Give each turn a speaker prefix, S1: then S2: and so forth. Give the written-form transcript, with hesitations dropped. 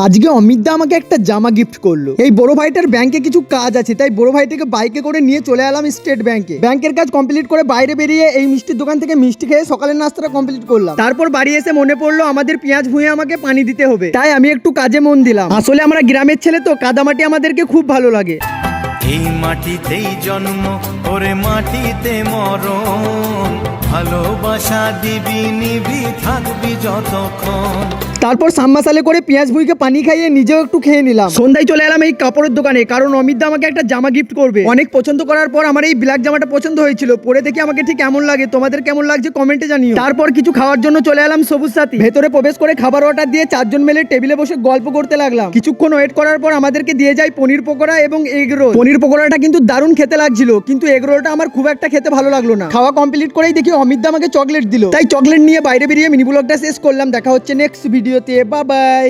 S1: আজকে অমিতদা আমাকে একটা জামা গিফট করলো। এই বড় ভাইটার ব্যাংকে কিছু কাজ আছে, তাই বড় ভাইটাকে বাইকে করে নিয়ে চলে এলাম স্টেট ব্যাংকে। ব্যাংকের কাজ কমপ্লিট করে বাইরে বেরিয়ে এই মিষ্টির দোকান থেকে মিষ্টি খেয়ে সকালের নাস্তাটা কমপ্লিট করলাম। তারপর বাড়ি এসে মনে পড়লো আমাদের পেঁয়াজ ভুঁয়ে আমাকে পানি দিতে হবে, তাই আমি একটু কাজে মন দিলাম। আসলে আমরা গ্রামের ছেলে তো, কাদামাটি আমাদেরকে খুব ভালো লাগে।
S2: এই মাটিতেই জন্ম, ওরে মাটিতে মরণ, ভালোবাসা দিবি নিবি থাকবি যতক্ষণ।
S1: তারপর সাম্মাসালে করে পেঁয়াজ ভুঁইকে পানি খাইয়ে নিজেও একটু খেয়ে নিলাম। সন্ধ্যায় চলে এলাম এই কাপড়ের দোকানে, কারণ অমিতদা আমাকে একটা জামা গিফট করবে। অনেক পছন্দ করার পর আমার এই ব্ল্যাক জামাটা পছন্দ হয়েছিল। পরে দেখি আমাকে ঠিক কেমন লাগে, তোমাদের কেমন লাগছে কমেন্টে জানিও। তারপর কিছু খাওয়ার জন্য চলে এলাম সবুজ সাথী। ভেতরে প্রবেশ করে খাবার অর্ডার দিয়ে চারজন মিলে টেবিলে বসে গল্প করতে লাগলাম। কিছুক্ষণ ওয়েট করার পর আমাদেরকে দিয়ে যায় পনির পকোড়া এবং এগ রোল। পনির পকোড়াটা কিন্তু দারুণ খেতে লাগছিল, কিন্তু এগ রোলটা আমার খুব একটা খেতে ভালো লাগলো না। খাওয়া কমপ্লিট করেই দেখি অমিতদা আমাকে চকলেট দিল, তাই চকলেট নিয়ে বাইরে বেরিয়ে মিনি ব্লগটা শেষ করলাম। দেখা হচ্ছে নেক্সট ভিডিওতে, বাই বাই।